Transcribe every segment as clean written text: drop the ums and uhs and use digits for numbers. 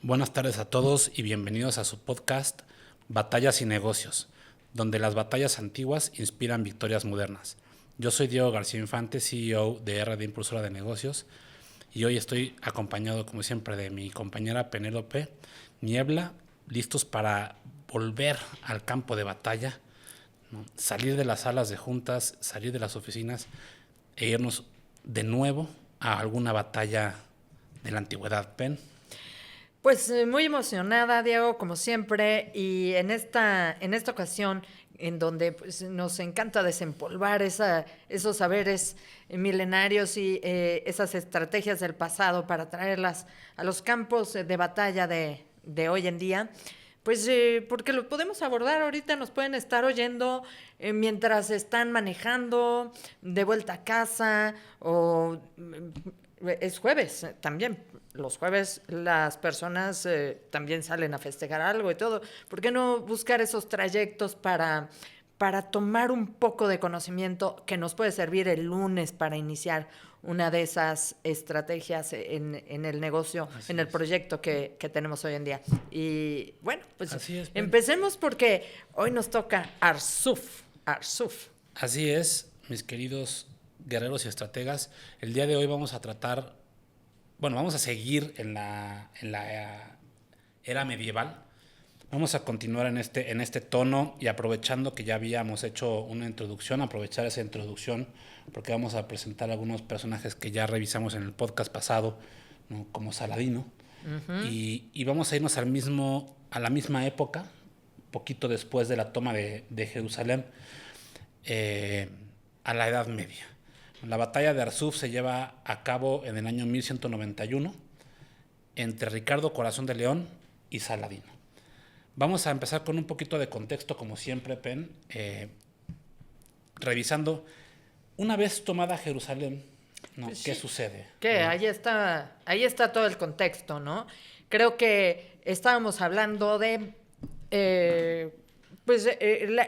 Buenas tardes a todos y bienvenidos a su podcast Batallas y Negocios, donde las batallas antiguas inspiran victorias modernas. Yo soy Diego García Infante, CEO de RD Impulsora de Negocios, y hoy estoy acompañado, como siempre, de mi compañera Penélope Niebla, listos para volver al campo de batalla, ¿no? Salir de las salas de juntas, salir de las oficinas e irnos de nuevo a alguna batalla de la antigüedad. Pen. Pues muy emocionada, Diego, como siempre, y en esta ocasión, en donde pues, nos encanta desempolvar esos saberes milenarios y esas estrategias del pasado para traerlas a los campos de batalla de hoy en día, pues porque lo podemos abordar ahorita, nos pueden estar oyendo mientras están manejando, de vuelta a casa, o es jueves también. Los jueves las personas también salen a festejar algo y todo. ¿Por qué no buscar esos trayectos para tomar un poco de conocimiento que nos puede servir el lunes para iniciar una de esas estrategias en el negocio, Así en el es. proyecto que tenemos hoy en día? Y bueno, pues Así es, Ben. empecemos porque hoy nos toca Arsuf. Arsuf. Así es, mis queridos guerreros y estrategas. El día de hoy vamos a tratar, vamos a seguir en la era medieval. Vamos a continuar en este tono y aprovechando que ya habíamos hecho una introducción, aprovechar esa introducción porque vamos a presentar algunos personajes que ya revisamos en el podcast pasado, ¿no? Como Saladino. Y vamos a irnos a la misma época, poquito después de la toma de Jerusalén, a la Edad Media. La batalla de Arsuf se lleva a cabo en el año 1191 entre Ricardo Corazón de León y Saladino. Vamos a empezar con un poquito de contexto, como siempre, Pen, revisando, una vez tomada Jerusalén, ¿no? Pues ¿Qué sí, sucede? que ¿No? ahí está todo el contexto, ¿no? Creo que estábamos hablando de,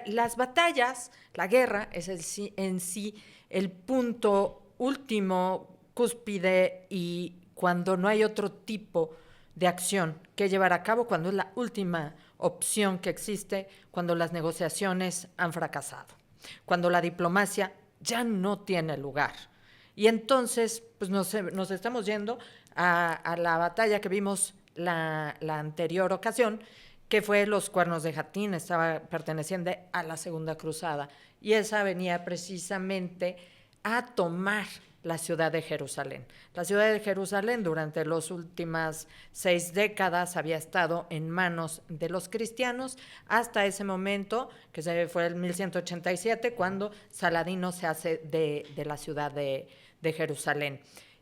las batallas, la guerra es en sí el punto último, cúspide, y cuando no hay otro tipo de acción que llevar a cabo, cuando es la última opción que existe, cuando las negociaciones han fracasado, cuando la diplomacia ya no tiene lugar. Y entonces, pues nos estamos yendo a la batalla que vimos la anterior ocasión, que fue los Cuernos de Jatín, estaba perteneciendo a la Segunda Cruzada. Y esa venía precisamente a tomar la ciudad de Jerusalén. La ciudad de Jerusalén durante las últimas 6 décadas había estado en manos de los cristianos hasta ese momento, que fue el 1187, cuando Saladino se hace de la ciudad de Jerusalén.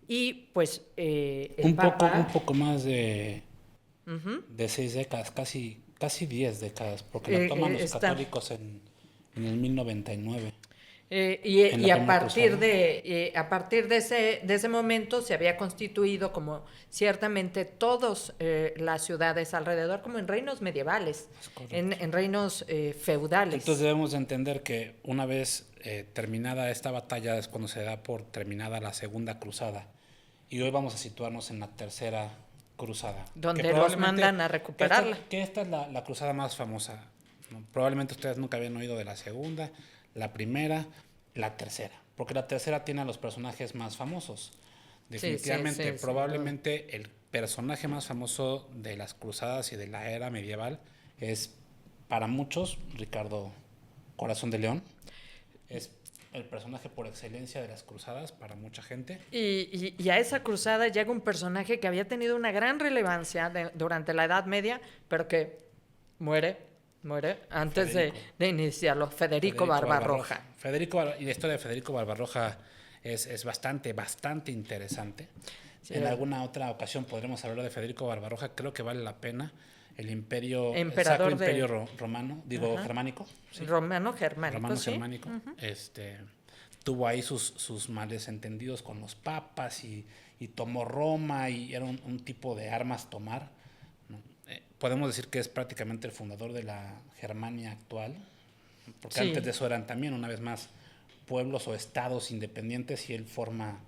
Y pues el Un Papa... poco más de 6 décadas, casi 10 décadas, porque la toman los está... católicos en el 1099, en Y la a primera partir cruzada. de ese momento se había constituido como ciertamente todas las ciudades alrededor, como en reinos medievales, Es correcto. en reinos Entonces feudales. debemos de entender que una vez terminada esta batalla es cuando se da por terminada la segunda cruzada. Y hoy vamos a situarnos en la tercera cruzada. Que Donde los probablemente mandan a recuperarla. que esta es la cruzada más famosa, ¿no? Probablemente ustedes nunca habían oído de la segunda, la primera, la tercera. Porque la tercera tiene a los personajes más famosos. Sí, Definitivamente, sin duda. probablemente el personaje más famoso de las cruzadas y de la era medieval es para muchos Ricardo Corazón de León. Es el personaje por excelencia de las cruzadas para mucha gente. Y a esa cruzada llega un personaje que había tenido una gran relevancia durante la Edad Media, pero que muere antes Federico. de iniciarlo, Federico Barbarroja. Y la historia de Federico Barbarroja es bastante interesante. Sí, En alguna otra ocasión podremos hablar de Federico Barbarroja. Creo que vale la pena. El Sacro emperador Imperio Romano, ajá, Germánico, ¿sí? romano-germánico, sí. Romano-germánico, tuvo ahí sus males entendidos con los papas y tomó Roma y era un tipo de armas tomar, ¿no? Podemos decir que es prácticamente el fundador de la Germania actual, porque Sí, antes de eso eran también, una vez más, pueblos o estados independientes y él forma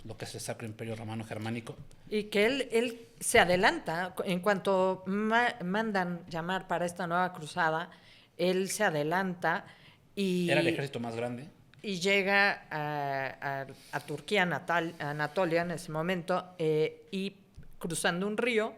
lo que es el Sacro Imperio Romano Germánico. Y que él se adelanta, en cuanto mandan llamar para esta nueva cruzada, él se adelanta Era el y ejército más grande. llega a Turquía, Anatolia en ese momento, y cruzando un río.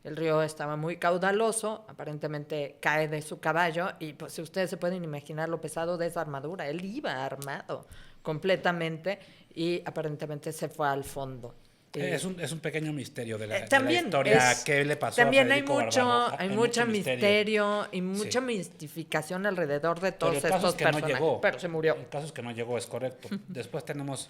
El río estaba muy caudaloso, aparentemente cae de su caballo y pues si ustedes se pueden imaginar lo pesado de esa armadura, él iba armado completamente y aparentemente se fue al fondo. Es un pequeño misterio de la También historia. ¿Qué le pasó también a Federico Barbarossa? hay mucho misterio y mucha Sí. mistificación alrededor de todos Pero el caso estos es que no personajes. llegó. Pero se murió. El caso es que no llegó, es correcto. Después tenemos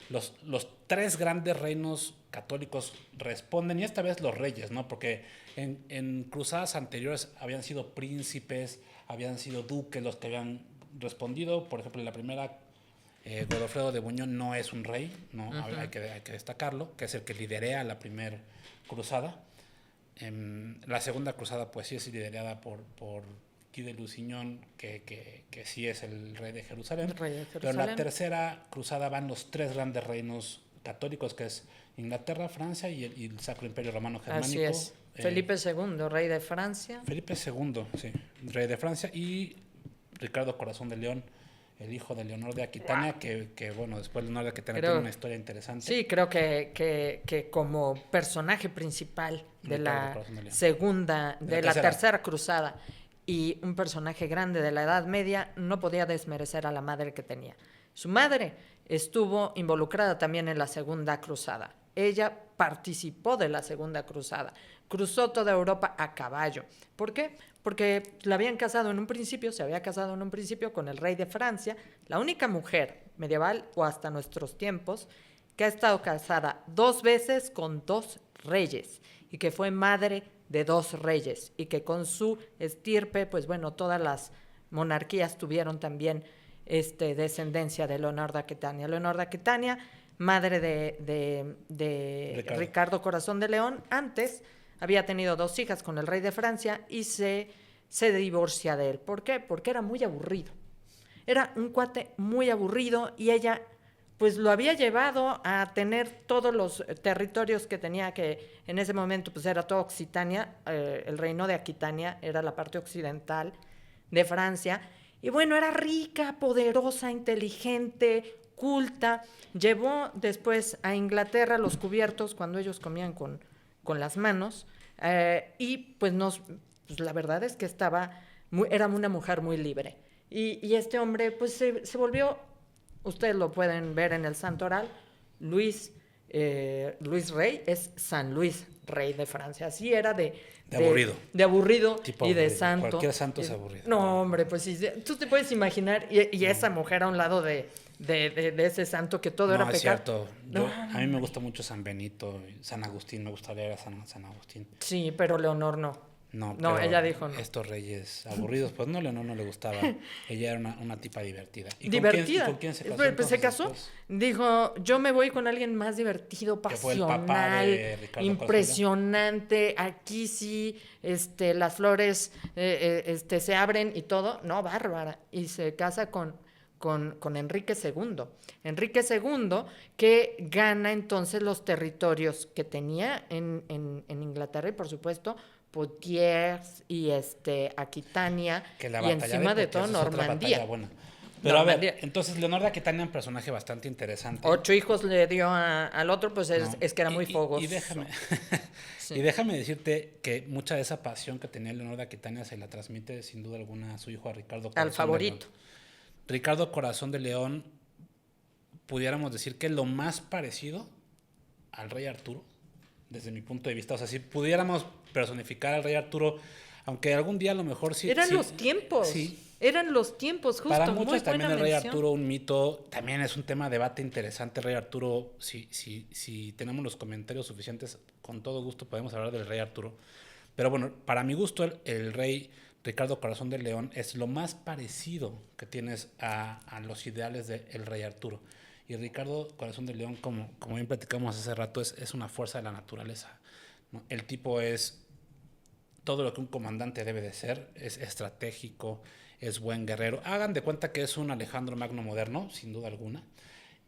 los tres grandes reinos católicos responden, y esta vez los reyes, ¿no? Porque en cruzadas anteriores habían sido príncipes, habían sido duques los que habían respondido. Por ejemplo, en la primera, Godofredo de Buñón no es un rey, ¿no? Hay que destacarlo, que es el que liderea la primera cruzada. La segunda cruzada, pues sí es liderada por Guy de Lusignan, que sí es el rey de Jerusalén. Pero en la tercera cruzada van los tres grandes reinos católicos, que es Inglaterra, Francia y el Sacro Imperio Romano Germánico. Así es. Felipe II, rey de Francia. Felipe II, sí, rey de Francia, y Ricardo Corazón de León, el hijo de Leonor de Aquitania, que bueno, después Leonor de Aquitania tiene una historia interesante. Sí, creo que como personaje principal de la segunda, de la tercera cruzada y un personaje grande de la Edad Media, no podía desmerecer a la madre que tenía. Su madre estuvo involucrada también en la segunda cruzada. Ella participó de la segunda cruzada, cruzó toda Europa a caballo. ¿Por qué? Porque la habían casado en un principio, se había casado en un principio con el rey de Francia, la única mujer medieval o hasta nuestros tiempos que ha estado casada 2 veces con 2 reyes y que fue madre de 2 reyes y que con su estirpe, pues bueno, todas las monarquías tuvieron también descendencia de Leonor de Aquitania. Leonor de Aquitania, madre de Ricardo Corazón de León, antes había tenido 2 hijas con el rey de Francia y se divorcia de él. ¿Por qué? Porque era muy aburrido. Era un cuate muy aburrido y ella pues lo había llevado a tener todos los territorios que tenía, que en ese momento pues era toda Occitania, el reino de Aquitania era la parte occidental de Francia. Y bueno, era rica, poderosa, inteligente, culta. Llevó después a Inglaterra los cubiertos cuando ellos comían con las manos. Y pues la verdad es que era una mujer muy libre. Y este hombre pues se volvió, ustedes lo pueden ver en el Santoral, Luis Rey, es San Luis Rey de Francia. Así era de aburrido. De aburrido tipo y aburrido. De santo. Cualquier santo es aburrido. No, hombre, pues sí, tú te puedes imaginar, y esa mujer a un lado de ese santo que todo era pecado. No, es cierto. A mí me gusta mucho San Benito, San Agustín, me gusta leer a San Agustín. Sí, pero Leonor no. No, ella dijo no. Estos reyes aburridos, pues no, Leonor no le gustaba. Ella era una tipa divertida. ¿Divertida? ¿Con quién se casó? Pues se casó. Después? Dijo, yo me voy con alguien más divertido, pasional, que fue el papá de Ricardo impresionante. Aquí sí, las flores se abren y todo. No, bárbara. Y se casa con Enrique II. Enrique II, que gana entonces los territorios que tenía en Inglaterra y, por supuesto, Poitiers y Aquitania y encima de todo Normandía. Pero a ver, entonces Leonor de Aquitania es un personaje bastante interesante. 8 hijos le dio al otro, pues es que era muy fogoso. Y déjame decirte que mucha de esa pasión que tenía Leonor de Aquitania se la transmite sin duda alguna a su hijo, a Ricardo Corazón al favorito. de León. Ricardo Corazón de León, pudiéramos decir que es lo más parecido al rey Arturo, desde mi punto de vista. O sea, si pudiéramos personificar al rey Arturo, aunque algún día a lo mejor sí... Eran los tiempos. Sí. Eran los tiempos, justo. Para muchos muy también el mención. rey Arturo, un mito, también es un tema de debate interesante. El rey Arturo, si tenemos los comentarios suficientes, con todo gusto podemos hablar del rey Arturo. Pero bueno, para mi gusto, el rey Ricardo Corazón de León es lo más parecido que tienes a los ideales del rey Arturo. Y Ricardo Corazón de León, como bien platicamos hace rato, es una fuerza de la naturaleza, ¿no? El tipo es todo lo que un comandante debe de ser, es estratégico, es buen guerrero. Hagan de cuenta que es un Alejandro Magno moderno, sin duda alguna.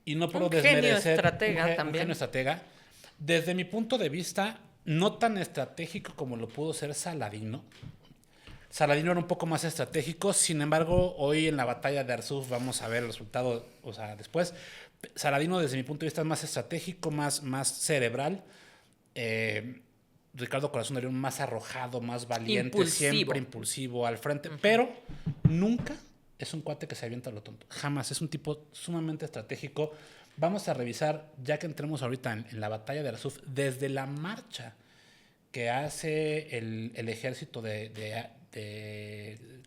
y no puedo Un genio desmerecer estratega un también. genio estratega. Desde mi punto de vista, no tan estratégico como lo pudo ser Saladino. Saladino era un poco más estratégico, sin embargo, hoy en la batalla de Arsuf vamos a ver el resultado, o sea, después. Saladino, desde mi punto de vista, es más estratégico, más cerebral. Ricardo Corazón de León más arrojado, más valiente, Impulsivo. siempre impulsivo al frente, pero nunca es un cuate que se avienta a lo tonto. Jamás, es un tipo sumamente estratégico. Vamos a revisar, ya que entremos ahorita en la batalla de Arsuf, desde la marcha que hace el ejército de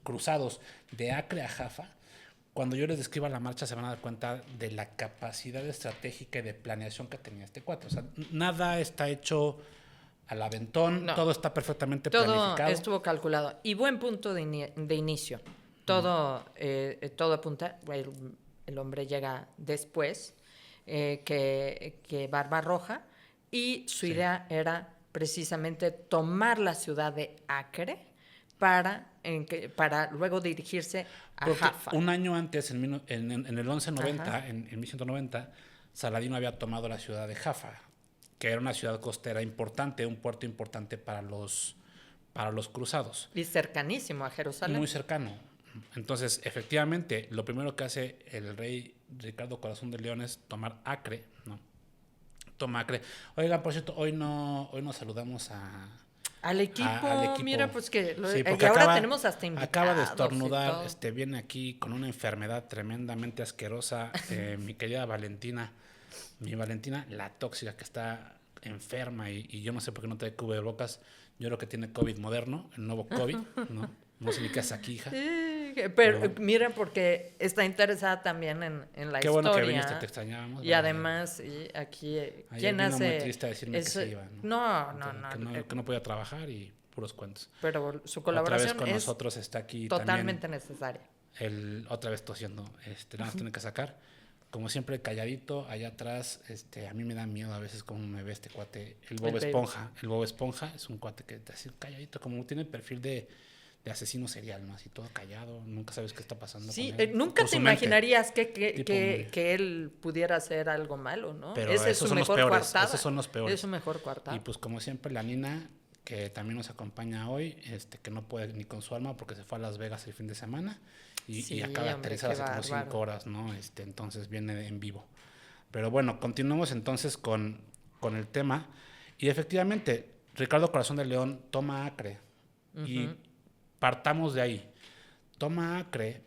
cruzados de Acre a Jaffa. Cuando yo les describa la marcha se van a dar cuenta de la capacidad estratégica y de planeación que tenía este cuate. O sea, nada está hecho al aventón, No. todo está perfectamente Todo planificado. estuvo calculado. Y buen punto de inicio. Todo apunta, el hombre llega después que Barbarroja, y su idea era precisamente tomar la ciudad de Acre para luego dirigirse a Porque Jaffa. un año antes, en el 1190, en 1190, Saladino había tomado la ciudad de Jaffa, que era una ciudad costera importante, un puerto importante para los cruzados. Y cercanísimo a Jerusalén. Muy cercano. Entonces, efectivamente, lo primero que hace el rey Ricardo Corazón de León es tomar Acre, ¿no? Toma Acre. Oigan, por cierto, hoy no saludamos Al equipo, al equipo. Mira, pues que Sí, y porque ahora tenemos hasta invitados. acaba de y estornudar, todo. viene aquí con una enfermedad tremendamente asquerosa, mi querida Valentina, mi Valentina, la tóxica que está enferma y yo no sé por qué no trae cubrebocas, yo creo que tiene COVID moderno, el nuevo COVID, ¿no? No sé ni qué haces aquí, hija. Pero mira, porque está interesada también en la Qué historia. bueno que viniste, te extrañábamos. Y además, aquí, Ayer ¿quién vino hace? muy triste a decirme que se iba, No. Que no podía trabajar y puros cuentos. Pero su Otra colaboración vez con es nosotros está aquí totalmente necesaria. otra vez tosiendo, nada más tiene que sacar. Como siempre, calladito, allá atrás, a mí me da miedo a veces cómo me ve este cuate, el Bob Esponja. El Bob Esponja es un cuate que así calladito, como tiene el perfil de asesino serial, ¿no? Así todo callado, nunca sabes qué está pasando. Sí, con él, nunca con te su mente. imaginarías que él pudiera hacer algo malo, ¿no? Pero Ese es esos su son los mejor peores, coartada. esos son los peores. Es su mejor coartada. Y pues como siempre, la Nina, que también nos acompaña hoy, que no puede ni con su alma porque se fue a Las Vegas el fin de semana y acaba de aterrizar hace como 5 horas, ¿no? Entonces viene en vivo. Pero bueno, continuamos entonces con el tema. Y efectivamente, Ricardo Corazón de León toma Acre. Y partamos de ahí. Toma Acre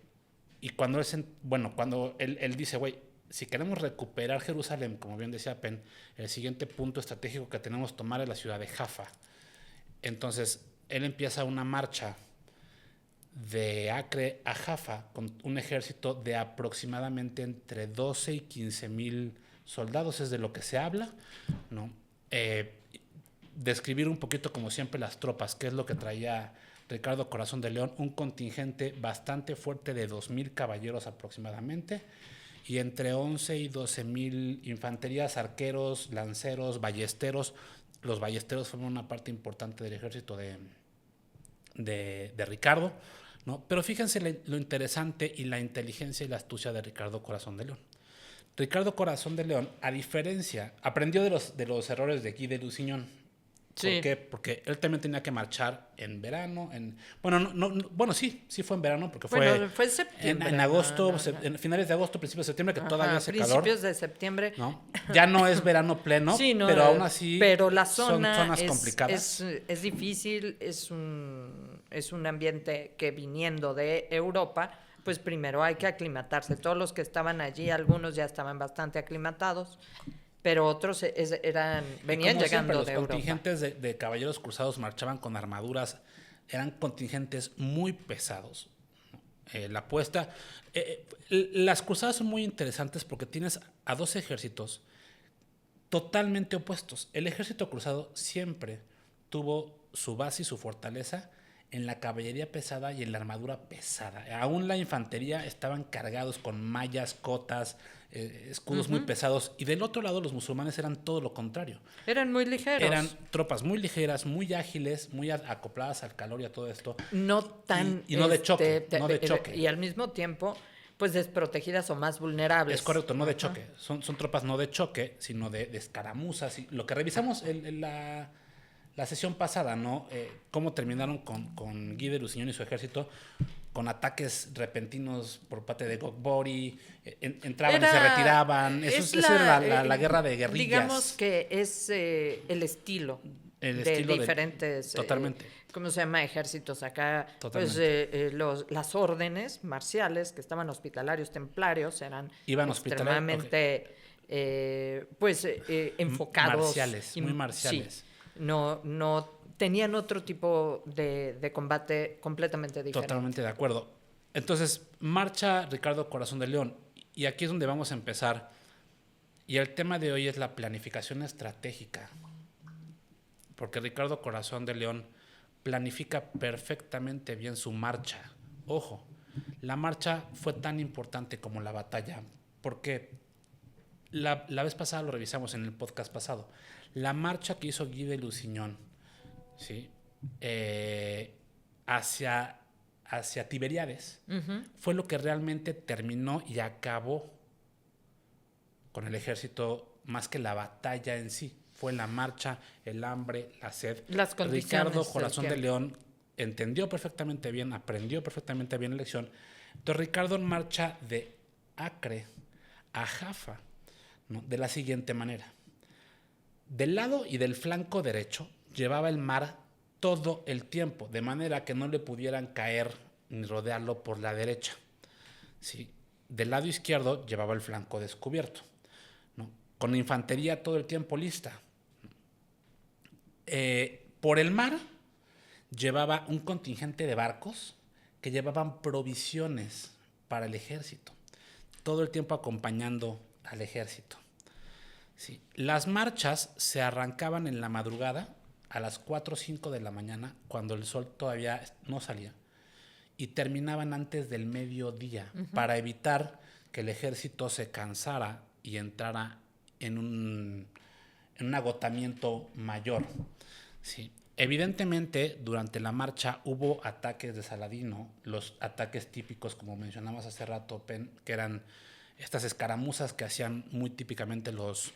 y cuando él dice, güey, si queremos recuperar Jerusalén, como bien decía Penn, el siguiente punto estratégico que tenemos que tomar es la ciudad de Jaffa. Entonces, él empieza una marcha de Acre a Jaffa con un ejército de aproximadamente entre 12 y 15 mil soldados, es de lo que se habla, ¿no? Describir un poquito, como siempre, las tropas, qué es lo que traía Ricardo Corazón de León, un contingente bastante fuerte de 2,000 caballeros aproximadamente, y entre 11 y 12 mil infanterías, arqueros, lanceros, ballesteros. Los ballesteros fueron una parte importante del ejército de Ricardo, ¿no? Pero fíjense lo interesante y la inteligencia y la astucia de Ricardo Corazón de León. Ricardo Corazón de León, a diferencia, aprendió de los errores de Guy de Lusignan. Sí. ¿Por qué? Porque él también tenía que marchar en verano. Sí fue en verano, porque fue en septiembre. en agosto, en finales de agosto, principios de septiembre, que todavía hace calor. Principios de septiembre. ¿No? Ya no es verano pleno, Sí, no, pero aún así pero la son zona zonas complicadas. Es difícil, es un ambiente que viniendo de Europa, pues primero hay que aclimatarse. Todos los que estaban allí, algunos ya estaban bastante aclimatados, pero otros venían llegando siempre, de los Europa. contingentes de caballeros cruzados marchaban con armaduras, eran contingentes muy pesados. La apuesta, las cruzadas son muy interesantes porque tienes a dos ejércitos totalmente opuestos. El ejército cruzado siempre tuvo su base y su fortaleza en la caballería pesada y en la armadura pesada. Aún la infantería estaban cargados con mallas, cotas, escudos muy pesados. Y del otro lado los musulmanes eran todo lo contrario. Eran muy ligeros. Eran tropas muy ligeras, muy ágiles, muy acopladas al calor y a todo esto. No tan... Y no de choque, no de choque. Y al mismo tiempo, pues desprotegidas o más vulnerables. Es correcto, no de choque. Son tropas no de choque, sino de escaramuzas. Y lo que revisamos en la sesión pasada, ¿no? Cómo terminaron con Guy de Lusignan y su ejército, con ataques repentinos por parte de Gokbori, entraban y se retiraban. Esa era la guerra de guerrillas. Digamos que es el estilo de diferentes... totalmente. ¿Cómo se llama? Ejércitos acá. Totalmente. Pues las órdenes marciales que estaban hospitalarios, templarios, eran extremadamente enfocados. Marciales, muy marciales. Sí, no tenían otro tipo de combate completamente diferente. Totalmente de acuerdo. Entonces, marcha Ricardo Corazón de León. Y aquí es donde vamos a empezar. Y el tema de hoy es la planificación estratégica. Porque Ricardo Corazón de León planifica perfectamente bien su marcha. Ojo, la marcha fue tan importante como la batalla, porque la vez pasada lo revisamos en el podcast pasado. La marcha que hizo Guy de Lusignan, ¿sí? hacia Tiberíades, fue lo que realmente terminó y acabó con el ejército, más que la batalla en sí. Fue la marcha, el hambre, la sed. Las condiciones. Ricardo Corazón de León entendió perfectamente bien, aprendió perfectamente bien la lección. Entonces Ricardo marcha de Acre a Jaffa, ¿no? De la siguiente manera. Del lado y del flanco derecho llevaba el mar todo el tiempo, de manera que no le pudieran caer ni rodearlo por la derecha. ¿Sí? Del lado izquierdo llevaba el flanco descubierto, ¿no? Con la infantería todo el tiempo lista. Por el mar llevaba un contingente de barcos que llevaban provisiones para el ejército, todo el tiempo acompañando al ejército. Sí. Las marchas se arrancaban en la madrugada a las 4 o 5 de la mañana, cuando el sol todavía no salía, y terminaban antes del mediodía, para evitar que el ejército se cansara y entrara en un agotamiento mayor. Sí. Evidentemente, durante la marcha hubo ataques de Saladino, los ataques típicos, como mencionamos hace rato, que eran estas escaramuzas que hacían muy típicamente los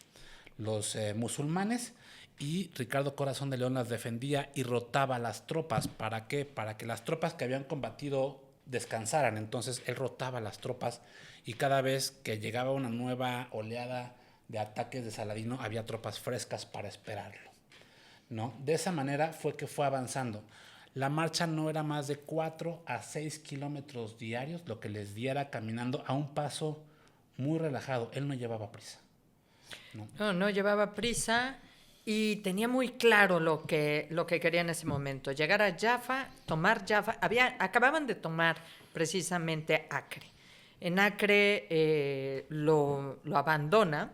musulmanes, y Ricardo Corazón de León las defendía y rotaba las tropas. ¿Para qué? Para que las tropas que habían combatido descansaran. Entonces él rotaba las tropas, y cada vez que llegaba una nueva oleada de ataques de Saladino, había tropas frescas para esperarlo, ¿no? De esa manera fue que fue avanzando. La marcha no era más de 4 a 6 kilómetros diarios, lo que les diera caminando a un paso muy relajado. Él no llevaba prisa. No llevaba prisa, y tenía muy claro lo que quería en ese momento. Llegar a Jaffa, tomar Jaffa. Acababan de tomar precisamente Acre. En Acre lo abandona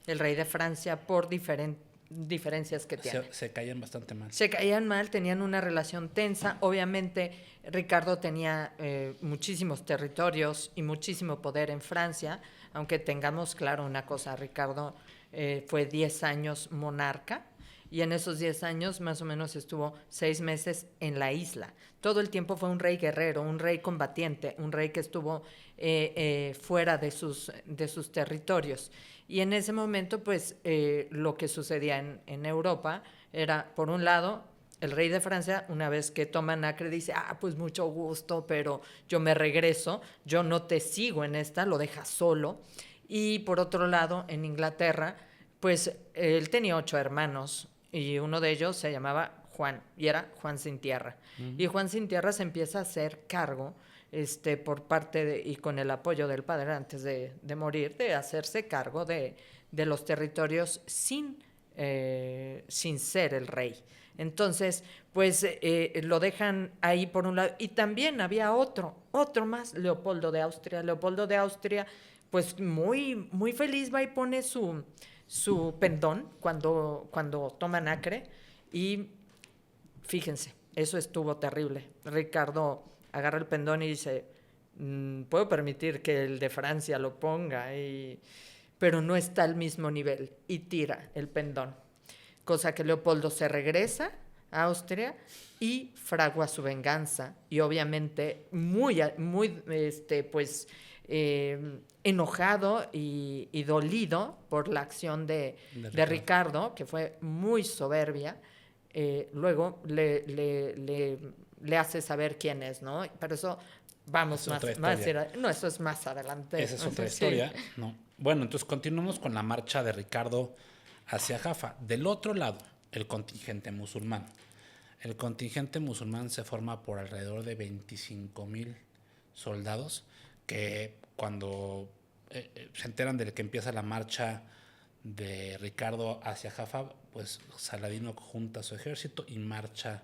el rey de Francia por diferencias que tienen. Se caían bastante mal. Se caían mal, tenían una relación tensa. Obviamente, Ricardo tenía muchísimos territorios y muchísimo poder en Francia, aunque tengamos claro una cosa: Ricardo fue 10 años monarca, y en esos 10 años más o menos estuvo 6 meses en la isla. Todo el tiempo fue un rey guerrero, un rey combatiente, un rey que estuvo fuera de sus territorios. Y en ese momento, pues, lo que sucedía en Europa era, por un lado, el rey de Francia, una vez que toman Acre, dice: pues mucho gusto, pero yo me regreso, yo no te sigo en esta, lo deja solo. Y por otro lado, en Inglaterra, pues él tenía 8 hermanos, y uno de ellos se llamaba Juan, y era Juan Sin Tierra. Y Juan Sin Tierra se empieza a hacer cargo, por parte y con el apoyo del padre antes de morir, de hacerse cargo de los territorios sin ser el rey. Entonces, pues lo dejan ahí por un lado. Y también había otro más, Leopoldo de Austria. Leopoldo de Austria, pues muy, muy feliz, va y pone su pendón cuando toman Acre. Y fíjense, eso estuvo terrible. Ricardo agarra el pendón y dice: puedo permitir que el de Francia lo ponga, pero no está al mismo nivel, y tira el pendón. Cosa que Leopoldo se regresa a Austria y fragua su venganza, y obviamente muy enojado y dolido por la acción de Ricardo, que fue muy soberbia. Luego le hace saber quién es, ¿no? Pero eso vamos Es más, otra más historia. no, eso es más adelante. Esa es otra Sí. historia, ¿no? Bueno, entonces continuamos con la marcha de Ricardo hacia Jaffa. Del otro lado, el contingente musulmán. El contingente musulmán se forma por alrededor de 25,000 soldados que cuando se enteran de que empieza la marcha de Ricardo hacia Jaffa, pues Saladino junta su ejército y marcha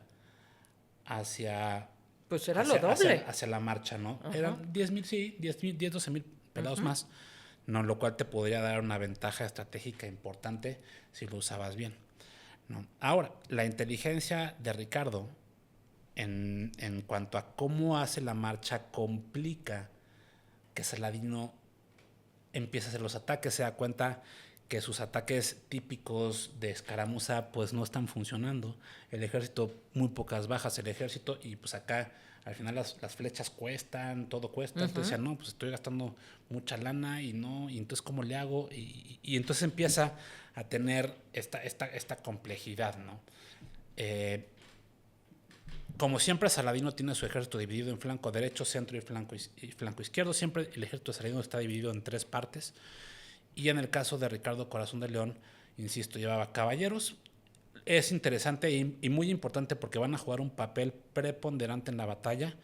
hacia pues era lo doble. hacia la marcha, ¿no? Ajá. Eran 10,000, sí, 12,000 pelados más, ¿no? Lo cual te podría dar una ventaja estratégica importante si lo usabas bien, ¿no? Ahora, la inteligencia de Ricardo en cuanto a cómo hace la marcha complica que Saladino empieza a hacer los ataques, se da cuenta que sus ataques típicos de escaramuza pues no están funcionando. El ejército, muy pocas bajas el ejército, y pues acá al final las flechas cuestan, todo cuesta. Entonces decía, no, pues estoy gastando mucha lana y no, y entonces ¿cómo le hago? Y entonces empieza a tener esta complejidad, ¿no? Como siempre, Saladino tiene su ejército dividido en flanco derecho, centro y flanco izquierdo. Siempre el ejército de Saladino está dividido en 3 partes. Y en el caso de Ricardo Corazón de León, insisto, llevaba caballeros. Es interesante y muy importante porque van a jugar un papel preponderante en la batalla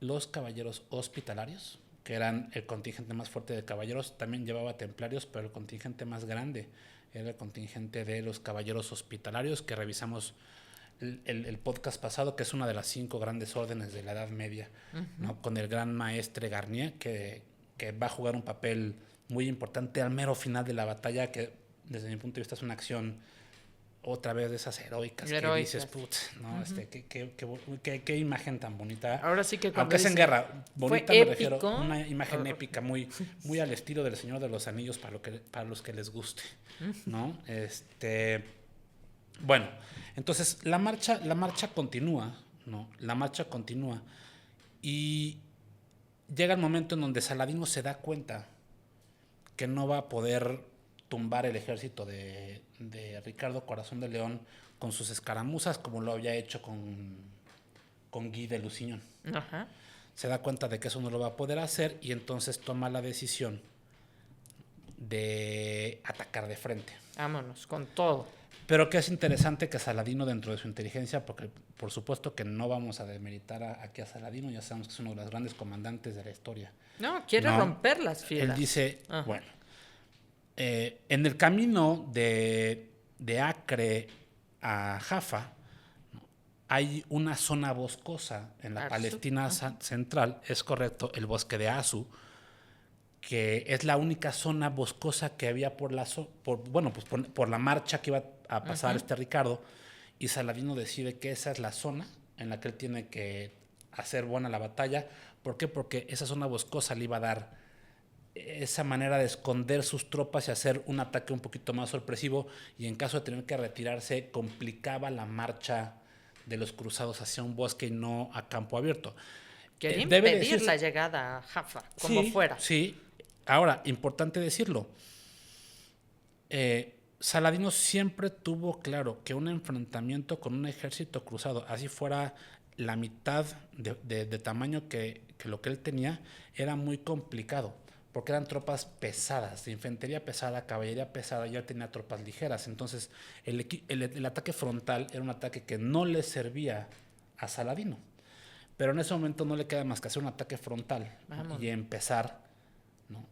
los caballeros hospitalarios, que eran el contingente más fuerte de caballeros. También llevaba templarios, pero el contingente más grande era el contingente de los caballeros hospitalarios, que revisamos el podcast pasado, que es una de las 5 grandes órdenes de la Edad Media, ¿no? Con el gran maestre Garnier, que va a jugar un papel muy importante al mero final de la batalla, que desde mi punto de vista es una acción otra vez de esas heroicas que dices, putz, no, qué imagen tan bonita. Ahora sí que cuando aunque es en guerra, bonita me refiero, una imagen épica, muy al estilo del Señor de los Anillos para los que les guste, ¿no? Bueno, entonces la marcha continúa, ¿no? La marcha continúa y llega el momento en donde Saladino se da cuenta que no va a poder tumbar el ejército de Ricardo Corazón de León con sus escaramuzas como lo había hecho con Guy de Lusignan. Ajá. Se da cuenta de que eso no lo va a poder hacer y entonces toma la decisión de atacar de frente. Vámonos, con todo. Pero que es interesante que Saladino, dentro de su inteligencia, porque por supuesto que no vamos a demeritar aquí a Saladino, ya sabemos que es uno de los grandes comandantes de la historia. No, quiere romper las filas. Él dice, bueno, en el camino de Acre a Jaffa hay una zona boscosa en la Palestina central, es correcto, el bosque de Azu, que es la única zona boscosa que había por la marcha que iba a pasar Ricardo, y Saladino decide que esa es la zona en la que él tiene que hacer buena la batalla. ¿Por qué? Porque esa zona boscosa le iba a dar esa manera de esconder sus tropas y hacer un ataque un poquito más sorpresivo, y en caso de tener que retirarse complicaba la marcha de los cruzados hacia un bosque y no a campo abierto. Quería impedir la llegada a Jaffa, como fuera. Sí. Ahora, importante decirlo, Saladino siempre tuvo claro que un enfrentamiento con un ejército cruzado, así fuera la mitad de tamaño que lo que él tenía, era muy complicado, porque eran tropas pesadas, de infantería pesada, caballería pesada, y él tenía tropas ligeras. Entonces, el ataque frontal era un ataque que no le servía a Saladino. Pero en ese momento no le queda más que hacer un ataque frontal y empezar, ¿no?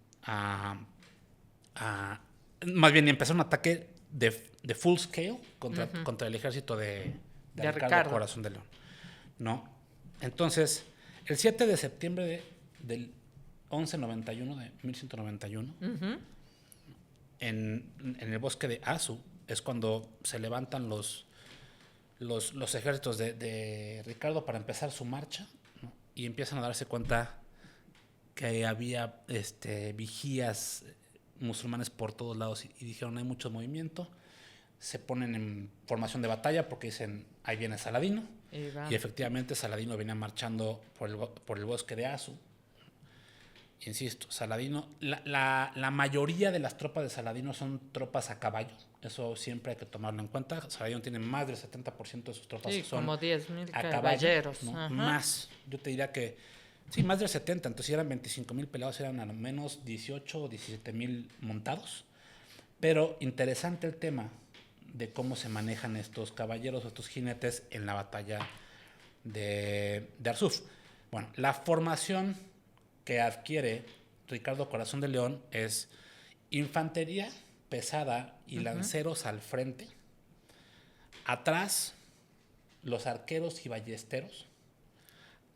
Más bien, empezar un ataque de full scale contra el ejército de Ricardo Corazón de León, ¿no? Entonces, el 7 de septiembre del 1191, de 1191, en el bosque de Azu, es cuando se levantan los ejércitos de Ricardo para empezar su marcha, ¿no? Y empiezan a darse cuenta que había vigías musulmanes por todos lados y dijeron, hay mucho movimiento. Se ponen en formación de batalla porque dicen, ahí viene Saladino, y efectivamente Saladino venía marchando por el bosque de Azu, Insisto, Saladino, la mayoría de las tropas de Saladino son tropas a caballo. Eso siempre hay que tomarlo en cuenta. Saladino tiene más del 70% de sus tropas Sí, que son como 10,000 a caballo, caballeros. ¿no? Ajá. Más. Yo te diría que sí, más del 70. Entonces, si eran 25,000 peleados, eran al menos 18 o 17,000 montados. Pero interesante el tema de cómo se manejan estos caballeros o estos jinetes en la batalla de Arsuf. Bueno, la formación que adquiere Ricardo Corazón de León es infantería pesada y lanceros al frente. Atrás, los arqueros y ballesteros.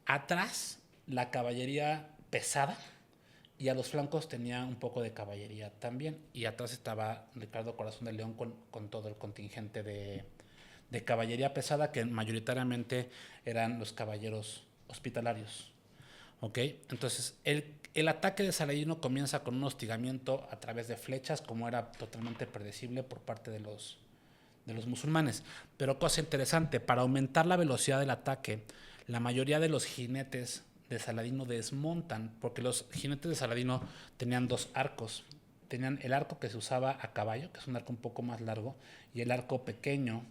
Atrás, la caballería pesada. Y a los flancos tenía un poco de caballería también. Y atrás estaba Ricardo Corazón de León con todo el contingente de caballería pesada, que mayoritariamente eran los caballeros hospitalarios. ¿Ok? Entonces, el ataque de Saladino comienza con un hostigamiento a través de flechas, como era totalmente predecible por parte de los musulmanes. Pero cosa interesante, para aumentar la velocidad del ataque, la mayoría de los jinetes de Saladino desmontan, porque los jinetes de Saladino tenían dos arcos. Tenían el arco que se usaba a caballo, que es un arco un poco más largo, y el arco pequeño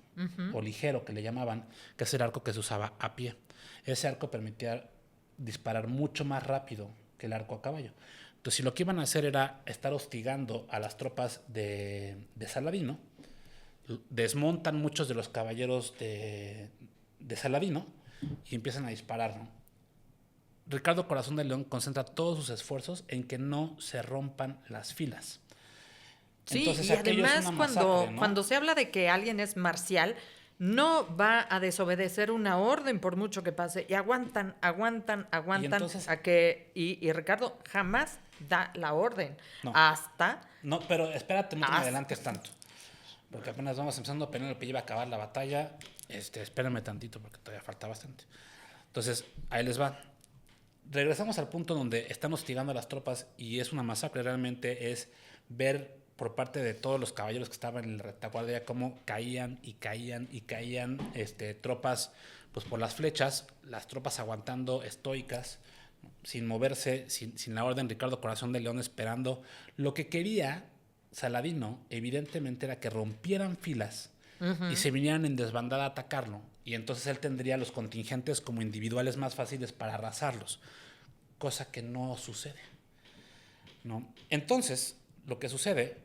o ligero, que le llamaban, que es el arco que se usaba a pie. Ese arco permitía disparar mucho más rápido que el arco a caballo. Entonces, si lo que iban a hacer era estar hostigando a las tropas de Saladino, desmontan muchos de los caballeros de Saladino y empiezan a disparar, ¿no? Ricardo Corazón de León concentra todos sus esfuerzos en que no se rompan las filas. Sí, Entonces, y además ¿no? cuando se habla de que alguien es marcial, no va a desobedecer una orden por mucho que pase. Y aguantan Y entonces, y Ricardo jamás da la orden. no, Hasta... no, pero espérate, no te me hasta- adelantes tanto. Porque apenas vamos empezando, Penélope ya iba a acabar la batalla. Espérenme tantito porque todavía falta bastante. Entonces, ahí les va. Regresamos al punto donde están hostigando a las tropas y es una masacre. Realmente es ver por parte de todos los caballeros que estaban en la retaguardia cómo caían y caían y caían tropas pues por las flechas, las tropas aguantando estoicas, sin moverse, sin la orden. Ricardo Corazón de León esperando. Lo que quería Saladino evidentemente era que rompieran filas y se vinieran en desbandada a atacarlo. Y entonces él tendría los contingentes como individuales más fáciles para arrasarlos, cosa que no sucede, ¿no? Entonces, lo que sucede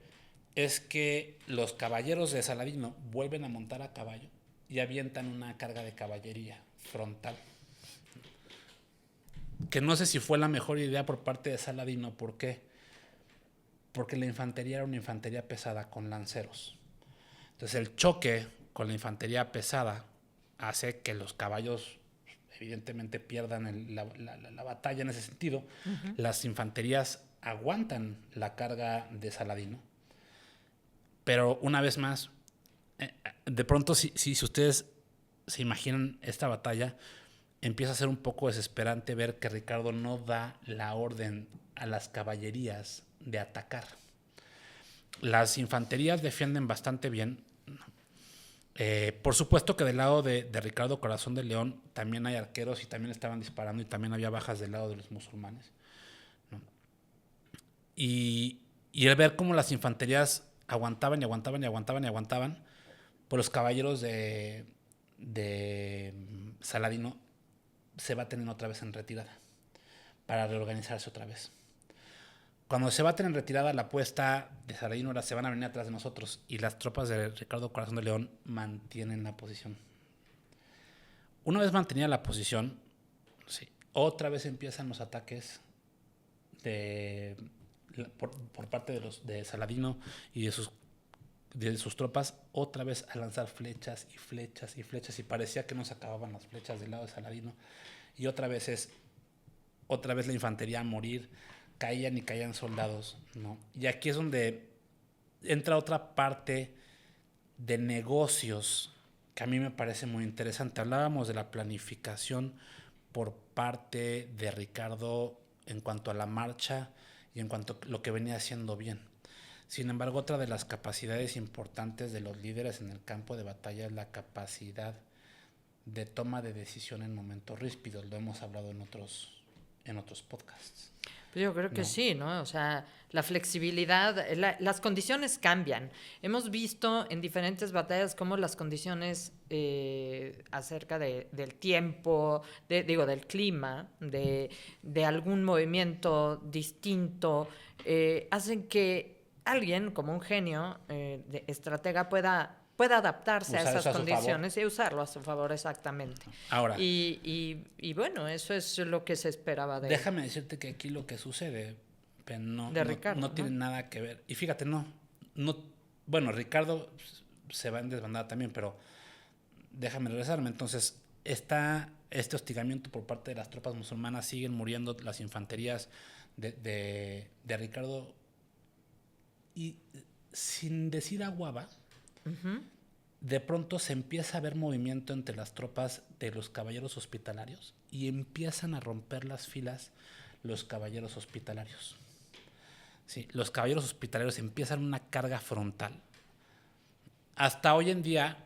es que los caballeros de Saladino vuelven a montar a caballo y avientan una carga de caballería frontal. Que no sé si fue la mejor idea por parte de Saladino. ¿Por qué? Porque la infantería era una infantería pesada con lanceros. Entonces el choque con la infantería pesada hace que los caballos evidentemente pierdan la batalla en ese sentido. Las infanterías aguantan la carga de Saladino. Pero una vez más, de pronto si ustedes se imaginan esta batalla, empieza a ser un poco desesperante ver que Ricardo no da la orden a las caballerías de atacar. Las infanterías defienden bastante bien. Por supuesto que del lado de Ricardo Corazón de León también hay arqueros y también estaban disparando y también había bajas del lado de los musulmanes, ¿no? Y el ver cómo las infanterías aguantaban y aguantaban y aguantaban y aguantaban, pues los caballeros de Saladino se baten otra vez en retirada para reorganizarse otra vez. Cuando se baten en retirada, la apuesta de Saladino era: se van a venir atrás de nosotros, y las tropas de Ricardo Corazón de León mantienen la posición. Una vez mantenida la posición, sí, otra vez empiezan los ataques por parte de Saladino y de sus tropas, otra vez a lanzar flechas y flechas y flechas, y parecía que no se acababan las flechas del lado de Saladino, y otra vez la infantería a morir. Caían y caían soldados, ¿no? Y aquí es donde entra otra parte de negocios que a mí me parece muy interesante. Hablábamos de la planificación por parte de Ricardo en cuanto a la marcha y en cuanto a lo que venía haciendo bien. Sin embargo, otra de las capacidades importantes de los líderes en el campo de batalla es la capacidad de toma de decisión en momentos ríspidos. Lo hemos hablado en otros podcasts. Pues yo creo que ¿no? sí, ¿no? O sea, la flexibilidad, las condiciones cambian. Hemos visto en diferentes batallas cómo las condiciones acerca del tiempo, del clima, de algún movimiento distinto, hacen que alguien como un genio de estratega pueda adaptarse a Usar esas eso a su favor. condiciones y usarlo a su favor exactamente. Ahora, Y bueno, eso es lo que se esperaba déjame decirte que aquí lo que sucede, pero de Ricardo, no tiene ¿no? nada que ver. Y fíjate, no, bueno, Ricardo se va en desbandada también, pero déjame regresarme. Entonces, este hostigamiento por parte de las tropas musulmanas, siguen muriendo las infanterías de Ricardo, y sin decir aguaba, de pronto se empieza a ver movimiento entre las tropas de los caballeros hospitalarios y empiezan a romper las filas los caballeros hospitalarios. Sí, los caballeros hospitalarios empiezan una carga frontal. Hasta hoy en día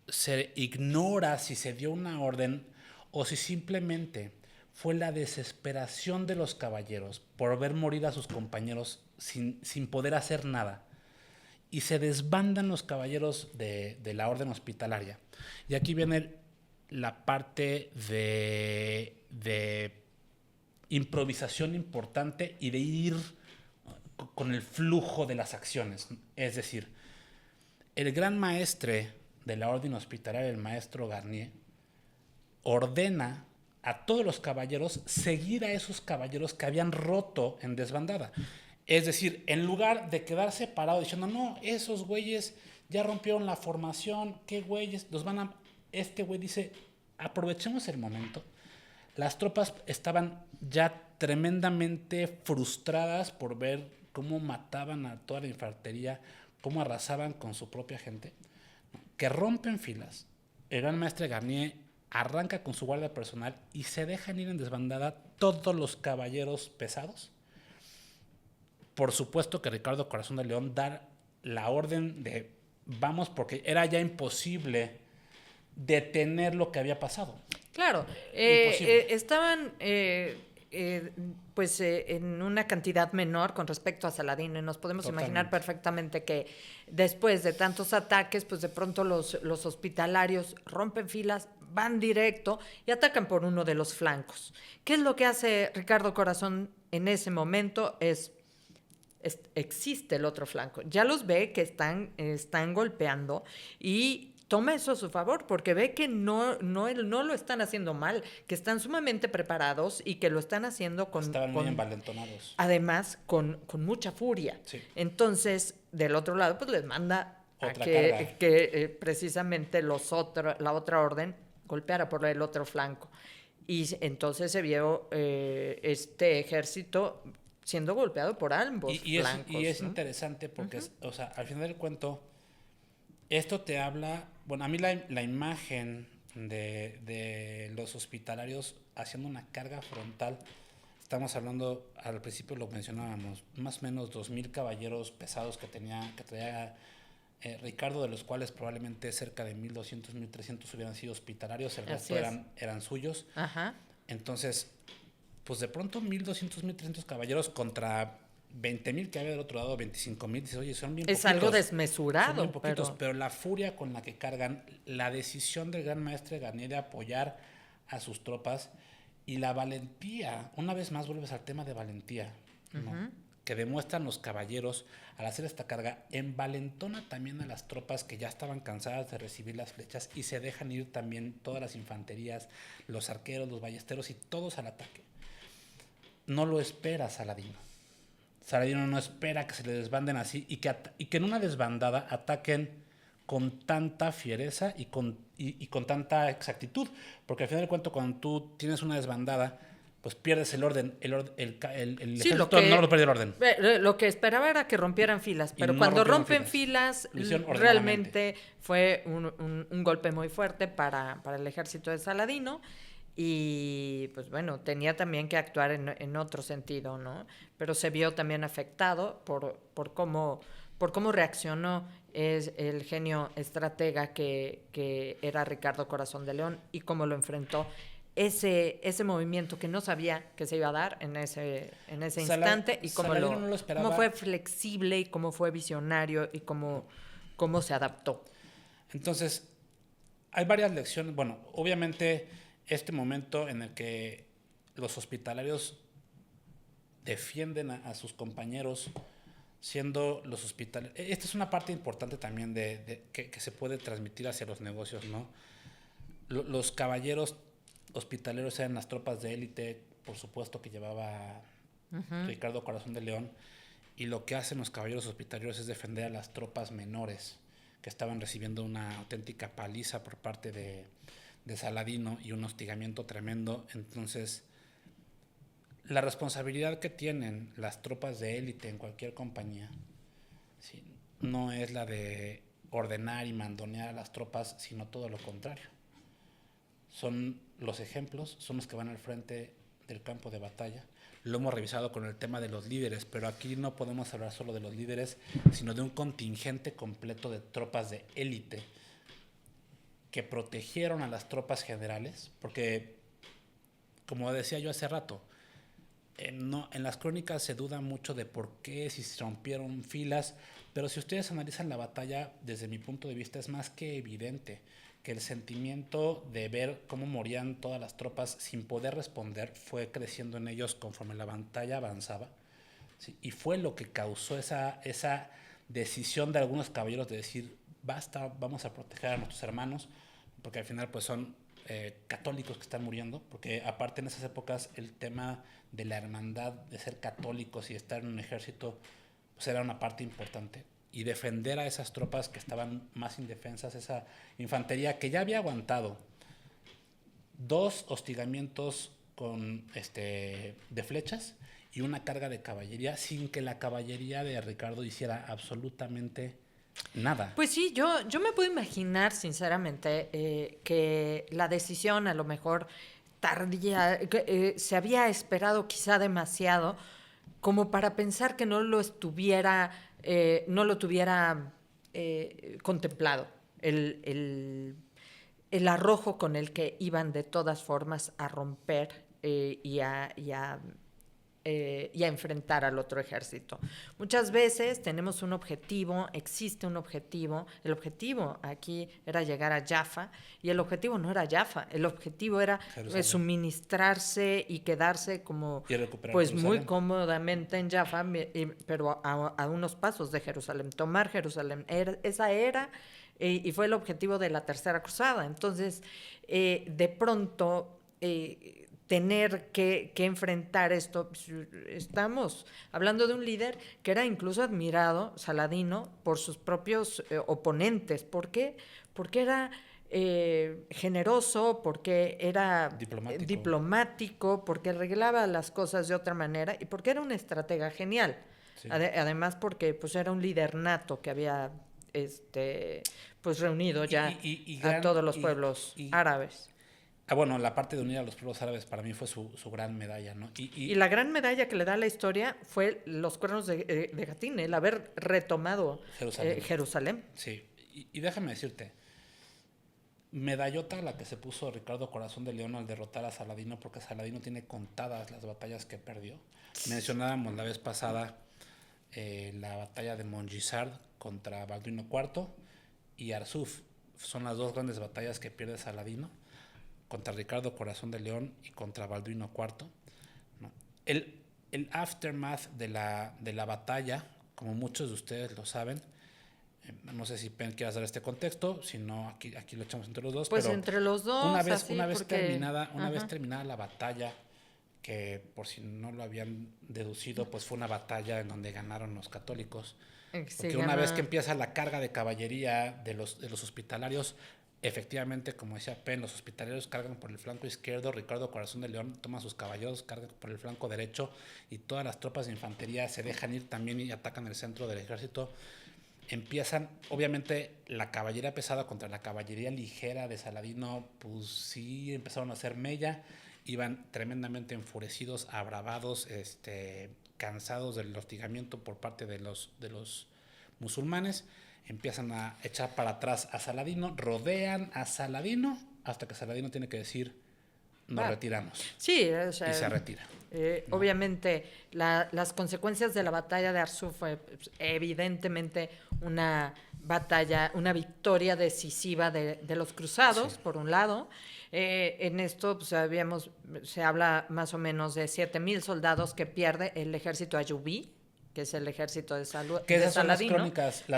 se ignora si se dio una orden o si simplemente fue la desesperación de los caballeros por ver morir a sus compañeros sin poder hacer nada. Y se desbandan los caballeros de la orden hospitalaria. Y aquí viene la parte de improvisación importante y de ir con el flujo de las acciones. Es decir, el gran maestre de la orden hospitalaria, el maestro Garnier, ordena a todos los caballeros seguir a esos caballeros que habían roto en desbandada. Es decir, en lugar de quedarse parado diciendo, no, esos güeyes ya rompieron la formación, qué güeyes, los van a... Este güey dice, aprovechemos el momento. Las tropas estaban ya tremendamente frustradas por ver cómo mataban a toda la infantería, cómo arrasaban con su propia gente, que rompen filas. El gran maestre Garnier arranca con su guardia personal y se dejan ir en desbandada todos los caballeros pesados. Por supuesto que Ricardo Corazón de León da la orden de vamos, porque era ya imposible detener lo que había pasado. Claro, estaban en una cantidad menor con respecto a Saladino y nos podemos imaginar perfectamente que después de tantos ataques, pues de pronto los hospitalarios rompen filas, van directo y atacan por uno de los flancos. ¿Qué es lo que hace Ricardo Corazón en ese momento? Existe el otro flanco. Ya los ve que están golpeando y toma eso a su favor porque ve que no lo están haciendo mal, que están sumamente preparados y que lo están haciendo Estaban muy envalentonados. Además, con mucha furia. Sí. Entonces, del otro lado, pues les manda otra que precisamente la otra orden golpeara por el otro flanco. Y entonces se vio este ejército siendo golpeado por ambos flancos. Y es ¿no? Interesante porque, o sea, al final del cuento, esto te habla, bueno, a mí la imagen de los hospitalarios haciendo una carga frontal, estamos hablando, al principio lo mencionábamos, más o menos 2,000 caballeros pesados que traía Ricardo, de los cuales probablemente cerca de 1,200, 1,300 hubieran sido hospitalarios, el resto eran suyos. Ajá. Entonces, pues de pronto 1,200, 1,300 caballeros contra 20,000 que había del otro lado, 25,000, dices, oye, son bien poquitos. Es algo desmesurado. Son bien poquitos, pero la furia con la que cargan, la decisión del gran maestre Garnier de apoyar a sus tropas y la valentía, una vez más vuelves al tema de valentía, ¿no? Que demuestran los caballeros al hacer esta carga, envalentona también a las tropas que ya estaban cansadas de recibir las flechas y se dejan ir también todas las infanterías, los arqueros, los ballesteros y todos al ataque. No lo espera Saladino. Saladino no espera que se le desbanden así y que en una desbandada ataquen con tanta fiereza y con tanta exactitud. Porque al final del cuento, cuando tú tienes una desbandada, pues pierdes el orden. El ejército no lo pierde el orden. Lo que esperaba era que rompieran filas, pero cuando rompen filas realmente fue un golpe muy fuerte para el ejército de Saladino. Y pues bueno, tenía también que actuar en otro sentido, ¿no? Pero se vio también afectado por cómo reaccionó el genio estratega que era Ricardo Corazón de León y cómo lo enfrentó ese movimiento que no sabía que se iba a dar en ese instante, y Saladino no lo esperaba. cómo fue flexible y cómo fue visionario y cómo se adaptó. Entonces, hay varias lecciones. Bueno, obviamente este momento en el que los hospitalarios defienden a sus compañeros siendo los hospitales. Esta es una parte importante también que se puede transmitir hacia los negocios, ¿no? Los caballeros hospitaleros eran las tropas de élite, por supuesto, que llevaba Ricardo Corazón de León, y lo que hacen los caballeros hospitaleros es defender a las tropas menores que estaban recibiendo una auténtica paliza por parte de Saladino y un hostigamiento tremendo. Entonces, la responsabilidad que tienen las tropas de élite en cualquier compañía, ¿sí?, no es la de ordenar y mandonear a las tropas, sino todo lo contrario. Son los ejemplos, son los que van al frente del campo de batalla. Lo hemos revisado con el tema de los líderes, pero aquí no podemos hablar solo de los líderes, sino de un contingente completo de tropas de élite que protegieron a las tropas generales, porque, como decía yo hace rato, en las crónicas se duda mucho de por qué, si se rompieron filas, pero si ustedes analizan la batalla, desde mi punto de vista, es más que evidente que el sentimiento de ver cómo morían todas las tropas sin poder responder fue creciendo en ellos conforme la batalla avanzaba, ¿sí? Y fue lo que causó esa decisión de algunos caballeros de decir, basta, vamos a proteger a nuestros hermanos, porque al final pues son católicos que están muriendo, porque aparte en esas épocas el tema de la hermandad, de ser católicos y estar en un ejército, pues era una parte importante. Y defender a esas tropas que estaban más indefensas, esa infantería que ya había aguantado 2 hostigamientos de flechas y una carga de caballería, sin que la caballería de Ricardo hiciera absolutamente nada. Pues sí, yo me puedo imaginar, sinceramente, que la decisión a lo mejor tardía, se había esperado quizá demasiado como para pensar que no lo tuviera contemplado el arrojo con el que iban de todas formas a romper y a enfrentar al otro ejército. Muchas veces tenemos un objetivo, existe un objetivo, el objetivo aquí era llegar a Jaffa, y el objetivo no era Jaffa, el objetivo era suministrarse y quedarse como pues muy cómodamente en Jaffa, pero a unos pasos de Jerusalén, tomar Jerusalén. Esa era y fue el objetivo de la Tercera Cruzada. Entonces, de pronto tener que enfrentar esto. Estamos hablando de un líder que era incluso admirado, Saladino, por sus propios oponentes. ¿Por qué? Porque era generoso, porque era diplomático, porque arreglaba las cosas de otra manera y porque era un estratega genial. Sí. Además porque pues era un líder nato que había pues reunido ya a todos los pueblos árabes. Bueno, la parte de unir a los pueblos árabes para mí fue su gran medalla, ¿no? Y la gran medalla que le da la historia fue los cuernos de Gatín, el haber retomado Jerusalén. Sí, y déjame decirte, medallota la que se puso Ricardo Corazón de León al derrotar a Saladino, porque Saladino tiene contadas las batallas que perdió. Mencionábamos la vez pasada la batalla de Montgisard contra Balduino IV y Arsuf. Son las 2 grandes batallas que pierde Saladino, contra Ricardo Corazón de León y contra Balduino IV. ¿No? El aftermath de la batalla, como muchos de ustedes lo saben, no sé si Pen quieras dar este contexto, si no, aquí lo echamos entre los dos. Pues pero entre los dos. Una vez terminada la batalla, que por si no lo habían deducido, pues fue una batalla en donde ganaron los católicos. Porque una vez que empieza la carga de caballería de los hospitalarios, efectivamente, como decía Pen, los hospitalarios cargan por el flanco izquierdo, Ricardo Corazón de León toma sus caballeros, cargan por el flanco derecho y todas las tropas de infantería se dejan ir también y atacan el centro del ejército. Empiezan, obviamente, la caballería pesada contra la caballería ligera de Saladino, pues sí, empezaron a hacer mella, iban tremendamente enfurecidos, abravados, cansados del hostigamiento por parte de los musulmanes. Empiezan a echar para atrás a Saladino, rodean a Saladino, hasta que Saladino tiene que decir, nos retiramos. Sí, o sea, y se retira. ¿no? Obviamente, las consecuencias de la batalla de Arzú fue evidentemente una batalla, una victoria decisiva de los cruzados, por un lado. En esto pues, se habla más o menos de 7,000 soldados que pierde el ejército ayubí, que es el ejército de Que esas son las Saladino.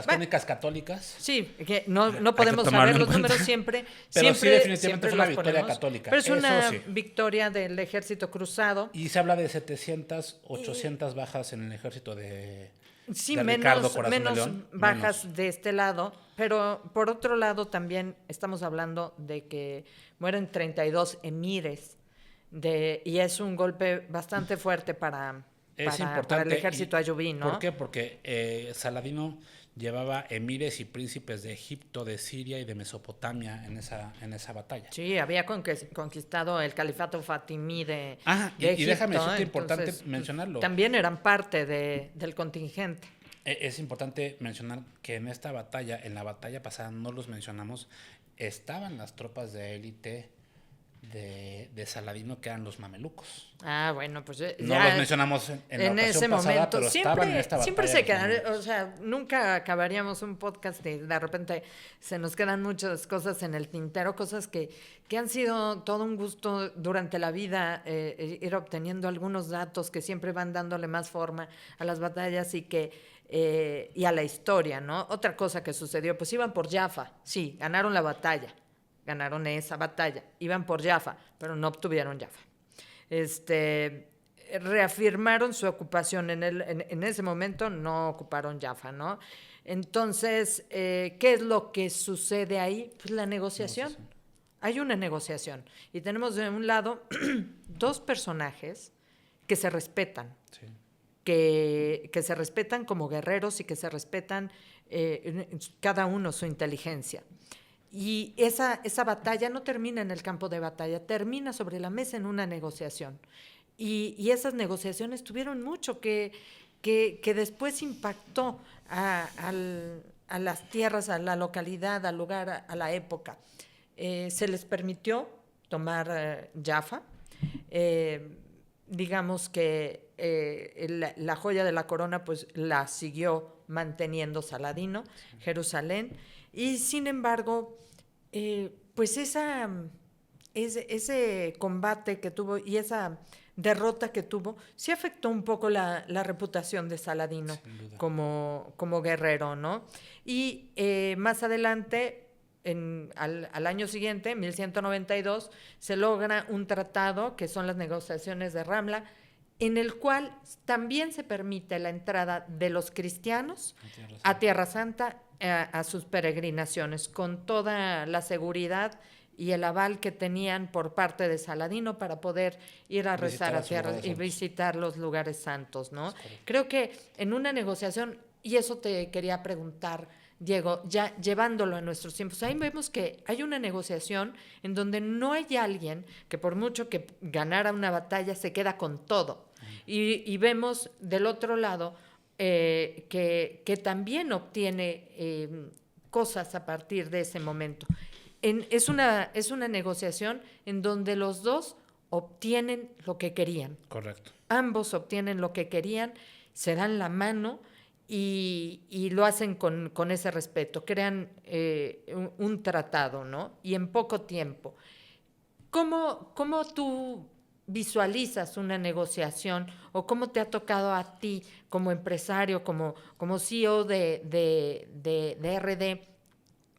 crónicas católicas. Sí, que no podemos tomarlo saber en los cuenta. números siempre. Pero sí, definitivamente siempre fue una los victoria ponemos, católica. Pero es Eso una sí. victoria del ejército cruzado. Y se habla de 700, 800 bajas en el ejército de Sí, Ricardo Corazón de menos León. bajas Menos. de este lado, pero por otro lado también estamos hablando de que mueren 32 emires, y es un golpe bastante fuerte para el ejército ayubí, ¿no? ¿Por qué? Porque Saladino llevaba emires y príncipes de Egipto, de Siria y de Mesopotamia en esa batalla. Sí, había conquistado el califato fatimí de Egipto. Y déjame decirte, importante entonces, mencionarlo. También eran parte del contingente. Es importante mencionar que en la batalla pasada no los mencionamos, estaban las tropas de élite de Saladino, que eran los mamelucos. Ah, bueno, pues No los mencionamos en la ese ocasión pasada, momento pero estaban en esta batalla. siempre se los quedan, mamelucos. o sea, nunca acabaríamos un podcast y de repente se nos quedan muchas cosas en el tintero, cosas que han sido todo un gusto durante la vida, ir obteniendo algunos datos que siempre van dándole más forma a las batallas y a la historia, ¿no? Otra cosa que sucedió, pues iban por Jaffa, sí, ganaron la batalla, ganaron esa batalla, iban por Jaffa, pero no obtuvieron Jaffa. Reafirmaron su ocupación en ese momento, no ocuparon Jaffa, ¿no? Entonces, ¿qué es lo que sucede ahí? Pues la negociación. Hay una negociación y tenemos de un lado dos personajes que se respetan, Sí. que se respetan como guerreros y que se respetan cada uno su inteligencia. Y esa batalla no termina en el campo de batalla, termina sobre la mesa en una negociación. Y esas negociaciones tuvieron mucho que después impactó a las tierras, a la localidad, al lugar, a la época. Se les permitió tomar Jaffa. Digamos que la joya de la corona pues la siguió manteniendo Saladino, Jerusalén, y sin embargo pues ese combate que tuvo y esa derrota que tuvo sí afectó un poco la reputación de Saladino como guerrero, ¿no? Y más adelante, al año siguiente, 1192, se logra un tratado, que son las negociaciones de Ramla, en el cual también se permite la entrada de los cristianos a Tierra Santa, a sus peregrinaciones, con toda la seguridad y el aval que tenían por parte de Saladino para poder ir a rezar a tierra y visitar los lugares santos, ¿no? Creo que en una negociación, y eso te quería preguntar, Diego, ya llevándolo a nuestros tiempos, ahí vemos que hay una negociación en donde no hay alguien que por mucho que ganara una batalla se queda con todo. Y vemos del otro lado que también obtiene cosas a partir de ese momento. Es una negociación en donde los dos obtienen lo que querían. Correcto. Ambos obtienen lo que querían, se dan la mano y lo hacen con ese respeto, crean un tratado, ¿no? Y en poco tiempo. ¿Cómo tú visualizas una negociación o cómo te ha tocado a ti como empresario, como CEO de RD,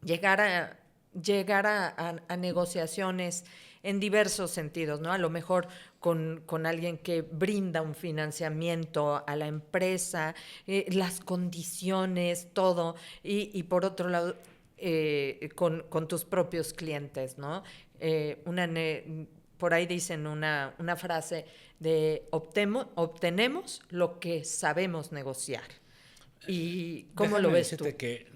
llegar a negociaciones en diversos sentidos, ¿no? A lo mejor con alguien que brinda un financiamiento a la empresa, las condiciones, todo, y por otro lado, con tus propios clientes, ¿no? Por ahí dicen una frase de obtenemos lo que sabemos negociar. ¿Y cómo lo ves tú? Que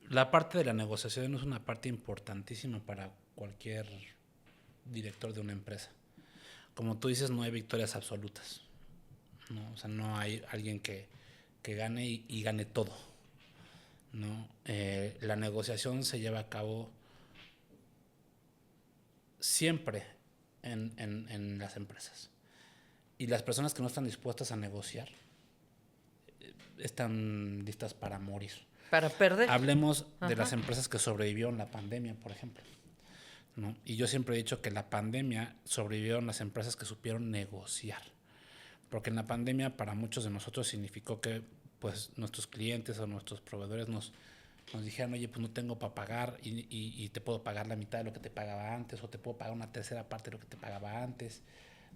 la parte de la negociación es una parte importantísima para cualquier director de una empresa. Como tú dices, no hay victorias absolutas, ¿no? O sea, no hay alguien que gane y gane todo, ¿no? La negociación se lleva a cabo siempre en las empresas. Y las personas que no están dispuestas a negociar están listas para morir. Para perder. Hablemos de las empresas que sobrevivieron la pandemia, por ejemplo, ¿no? Y yo siempre he dicho que la pandemia sobrevivieron las empresas que supieron negociar. Porque en la pandemia para muchos de nosotros significó que pues nuestros clientes o nuestros proveedores nos dijeron, oye, pues no tengo para pagar y te puedo pagar la mitad de lo que te pagaba antes o te puedo pagar una tercera parte de lo que te pagaba antes,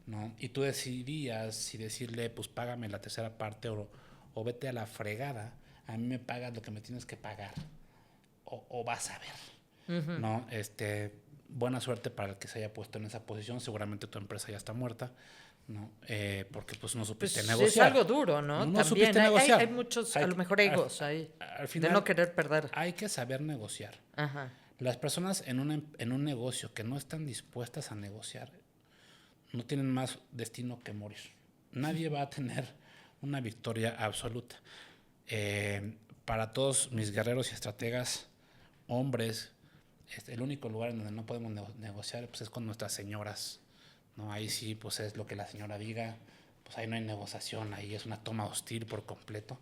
¿no? Y tú decidías si decirle, pues págame la tercera parte o vete a la fregada, a mí me pagas lo que me tienes que pagar o vas a ver, ¿no? Buena suerte para el que se haya puesto en esa posición, seguramente tu empresa ya está muerta, ¿no? Porque pues no supiste negociar. Es algo duro, ¿no? No También supiste negociar. hay muchos, a lo mejor egos ahí, al final, de no querer perder. Hay que saber negociar. Ajá. Las personas en un negocio que no están dispuestas a negociar no tienen más destino que morir. Nadie va a tener una victoria absoluta. Para todos mis guerreros y estrategas, hombres, el único lugar en donde no podemos negociar pues es con nuestras señoras, ¿no? Ahí sí, pues es lo que la señora diga, pues ahí no hay negociación, ahí es una toma hostil por completo.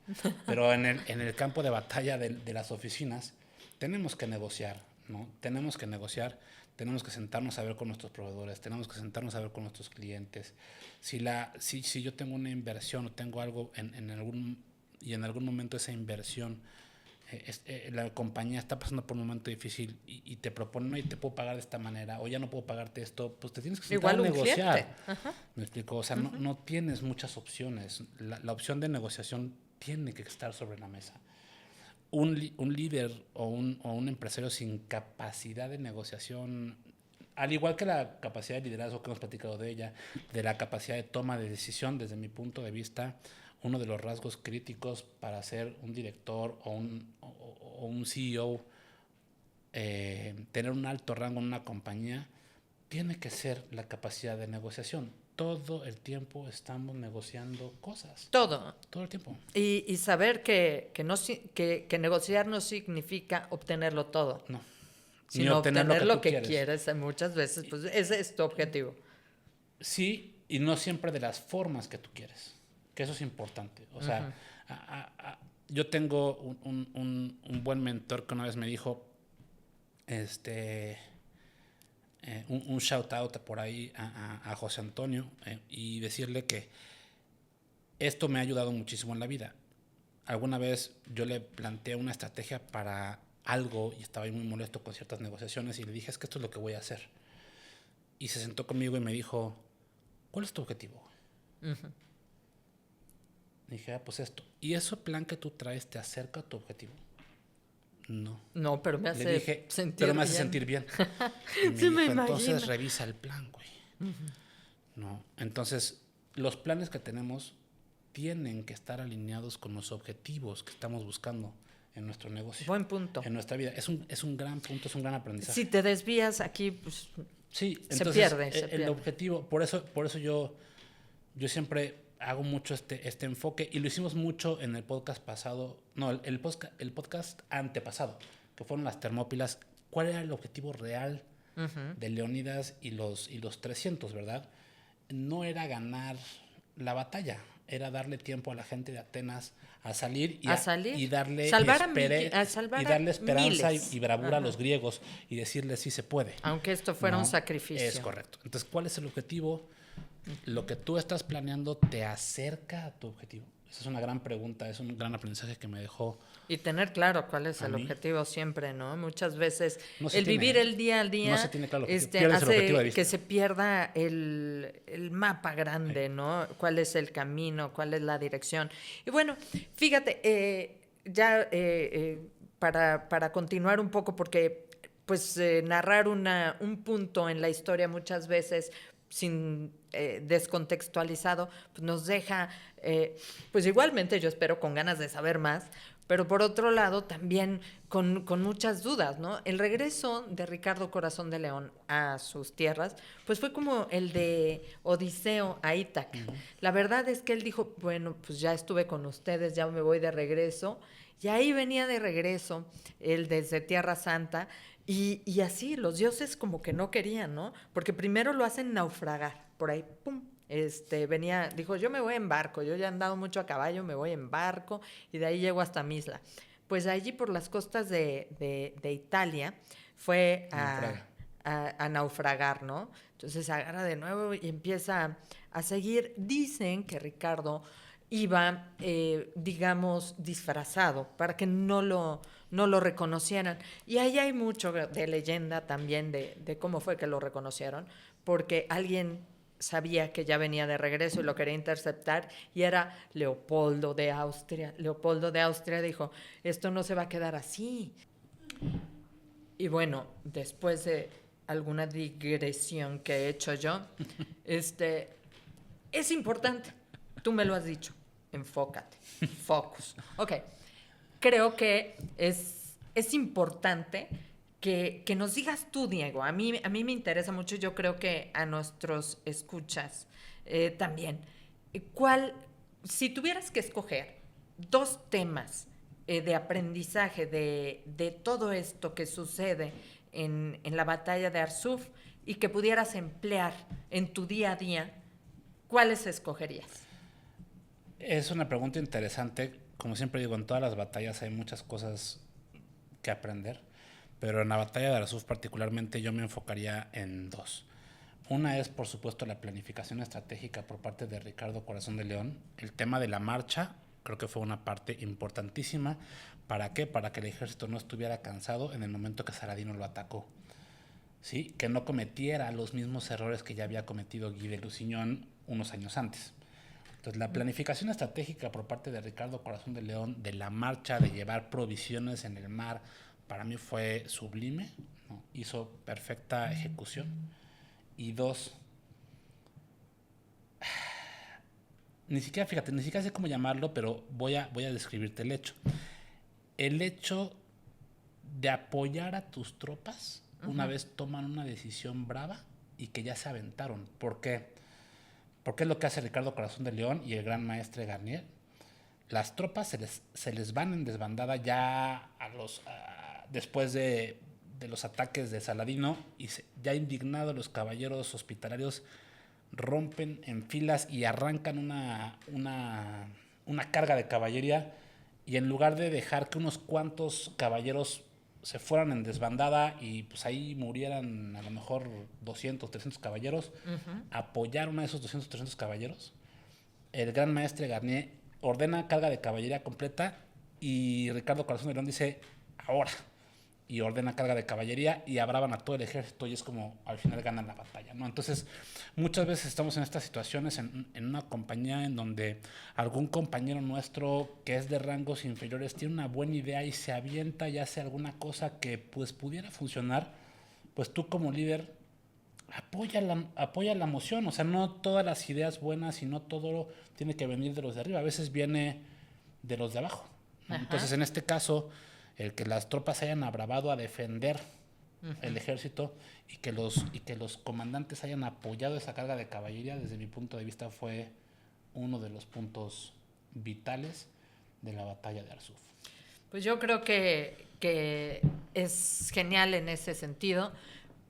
Pero en el campo de batalla de las oficinas tenemos que negociar, ¿no? Tenemos que negociar, tenemos que sentarnos a ver con nuestros proveedores, tenemos que sentarnos a ver con nuestros clientes. Si yo tengo una inversión o tengo algo en algún momento esa inversión, la compañía está pasando por un momento difícil y te proponen, y te puedo pagar de esta manera, o ya no puedo pagarte esto, pues te tienes que sentar a negociar. ¿Me explico? O sea, no tienes muchas opciones. La opción de negociación tiene que estar sobre la mesa. Un líder o un empresario sin capacidad de negociación, al igual que la capacidad de liderazgo que hemos platicado de ella, de la capacidad de toma de decisión, desde mi punto de vista, uno de los rasgos críticos para ser un director o un CEO, tener un alto rango en una compañía, tiene que ser la capacidad de negociación. Todo el tiempo estamos negociando cosas. Todo el tiempo. Y saber que negociar no significa obtenerlo todo. No. Sino obtener lo que quieres. Muchas veces, pues ese es tu objetivo. Sí, y no siempre de las formas que tú quieres. Que eso es importante. O sea, yo tengo un buen mentor que una vez me dijo, un shout out por ahí a José Antonio, y decirle que esto me ha ayudado muchísimo en la vida. Alguna vez yo le planteé una estrategia para algo y estaba muy molesto con ciertas negociaciones y le dije, es que esto es lo que voy a hacer. Y se sentó conmigo y me dijo, ¿cuál es tu objetivo? Dije, pues esto. ¿Y ese plan que tú traes te acerca a tu objetivo? No. No, pero me hace sentir bien. Y me sí, dijo, entonces revisa el plan, güey. No. Entonces, los planes que tenemos tienen que estar alineados con los objetivos que estamos buscando en nuestro negocio. Buen punto. En nuestra vida. Es un gran punto, es un gran aprendizaje. Si te desvías aquí, pues sí, se pierde. El objetivo, por eso yo siempre hago mucho este enfoque, y lo hicimos mucho en el podcast pasado, no, el podcast antepasado, que fueron las Termópilas. ¿Cuál era el objetivo real de Leónidas y los 300, verdad? No era ganar la batalla, era darle tiempo a la gente de Atenas a salir y darle esperanza y bravura a los griegos y decirles sí se puede. Aunque esto fuera un sacrificio. Es correcto. Entonces, ¿cuál es el objetivo? Lo que tú estás planeando te acerca a tu objetivo. Esa es una gran pregunta, es un gran aprendizaje que me dejó. Y tener claro cuál es el objetivo siempre, ¿no? Muchas veces vivir el día al día no se tiene claro hace que se pierda el mapa grande, ¿no? Cuál es el camino, cuál es la dirección. Y bueno, fíjate, para continuar un poco, porque pues narrar un punto en la historia muchas veces sin descontextualizado, pues nos deja, pues igualmente yo espero con ganas de saber más, pero por otro lado también con muchas dudas, ¿no? El regreso de Ricardo Corazón de León a sus tierras, pues fue como el de Odiseo a Ítaca. La verdad es que él dijo, bueno, pues ya estuve con ustedes, ya me voy de regreso, y ahí venía de regreso él desde Tierra Santa, Y así, los dioses como que no querían, ¿no? Porque primero lo hacen naufragar, por ahí, pum. Dijo, yo me voy en barco, yo ya he andado mucho a caballo, me voy en barco, y de ahí llego hasta Misla. Pues allí por las costas de Italia fue a naufragar, ¿no? Entonces se agarra de nuevo y empieza a seguir. Dicen que Ricardo iba, digamos, disfrazado para que no lo reconocieran. Y ahí hay mucho de leyenda también de cómo fue que lo reconocieron, porque alguien sabía que ya venía de regreso y lo quería interceptar, y era Leopoldo de Austria. Leopoldo de Austria dijo, esto no se va a quedar así. Y bueno, después de alguna digresión que he hecho yo, es importante, tú me lo has dicho, enfócate, focus. Ok, creo que es importante que nos digas tú, Diego. A mí me interesa mucho, yo creo que a nuestros escuchas también. Si tuvieras que escoger 2 temas de aprendizaje de todo esto que sucede en la batalla de Arsuf y que pudieras emplear en tu día a día, ¿cuáles escogerías? Es una pregunta interesante. Como siempre digo, en todas las batallas hay muchas cosas que aprender, pero en la batalla de Arsuf particularmente yo me enfocaría en 2. Una es, por supuesto, la planificación estratégica por parte de Ricardo Corazón de León. El tema de la marcha creo que fue una parte importantísima. ¿Para qué? Para que el ejército no estuviera cansado en el momento que Saladino lo atacó. ¿Sí? Que no cometiera los mismos errores que ya había cometido Guy de Lusignan unos años antes. Entonces, la planificación estratégica por parte de Ricardo Corazón de León, de la marcha, de llevar provisiones en el mar, para mí fue sublime, ¿no? Hizo perfecta ejecución. Y 2, ni siquiera sé cómo llamarlo, pero voy a describirte el hecho. El hecho de apoyar a tus tropas una vez toman una decisión brava y que ya se aventaron. ¿Por qué? Porque es lo que hace Ricardo Corazón de León y el gran maestre Garnier. Las tropas se les van en desbandada ya después de los ataques de Saladino, y ya indignados los caballeros hospitalarios rompen en filas y arrancan una carga de caballería, y en lugar de dejar que unos cuantos caballeros se fueran en desbandada y pues ahí murieran a lo mejor 200, 300 caballeros, apoyaron a esos 200, 300 caballeros. El gran maestre Garnier ordena carga de caballería completa y Ricardo Corazón de León dice, ahora. Y ordena carga de caballería y abravan a todo el ejército, y es como al final ganan la batalla, ¿no? Entonces, muchas veces estamos en estas situaciones en una compañía en donde algún compañero nuestro que es de rangos inferiores tiene una buena idea y se avienta y hace alguna cosa que pues pudiera funcionar. Pues tú como líder apoya la moción. O sea, no todas las ideas buenas y no todo tiene que venir de los de arriba, a veces viene de los de abajo. Entonces, en este caso, el que las tropas se hayan abravado a defender el ejército y que los comandantes hayan apoyado esa carga de caballería, desde mi punto de vista fue uno de los puntos vitales de la batalla de Arsuf. Pues yo creo que es genial en ese sentido.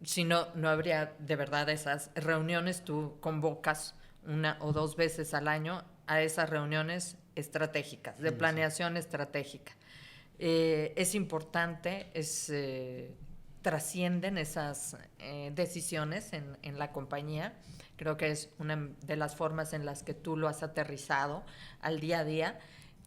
Si no, no habría de verdad esas reuniones. Tú convocas 1 o 2 veces al año a esas reuniones estratégicas, de planeación estratégica. Es importante, trascienden esas decisiones en la compañía. Creo que es una de las formas en las que tú lo has aterrizado al día a día.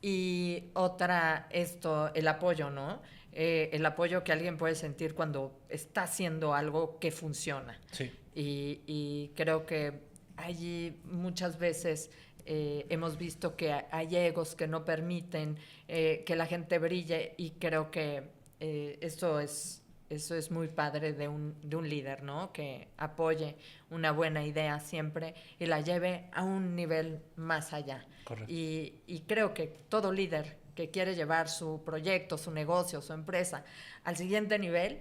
Y otra, el apoyo, ¿no? El apoyo que alguien puede sentir cuando está haciendo algo que funciona. Sí. Y creo que allí muchas veces hemos visto que hay egos que no permiten que la gente brille, y creo que eso es muy padre de un líder, ¿no? Que apoye una buena idea siempre y la lleve a un nivel más allá. Correcto. Y creo que todo líder que quiere llevar su proyecto, su negocio, su empresa al siguiente nivel,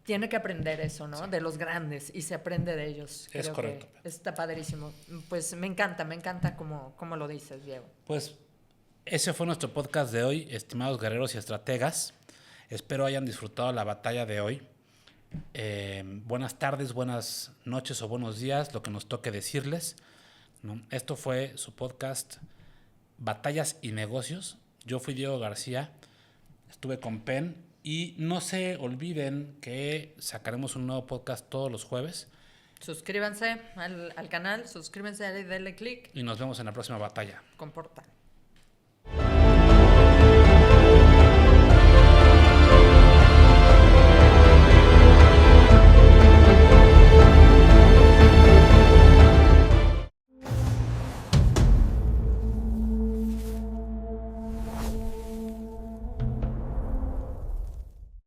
tiene que aprender eso, ¿no? Sí. De los grandes, y se aprende de ellos. Es correcto. Que está padrísimo. Pues me encanta como lo dices, Diego. Pues ese fue nuestro podcast de hoy, estimados guerreros y estrategas. Espero hayan disfrutado la batalla de hoy. buenas tardes, buenas noches o buenos días, lo que nos toque decirles, ¿no? Esto fue su podcast Batallas y Negocios. Yo fui Diego García, estuve con Pen y no se olviden que sacaremos un nuevo podcast todos los jueves. Suscríbanse al canal, suscríbanse, denle click. Y nos vemos en la próxima batalla. Comporta.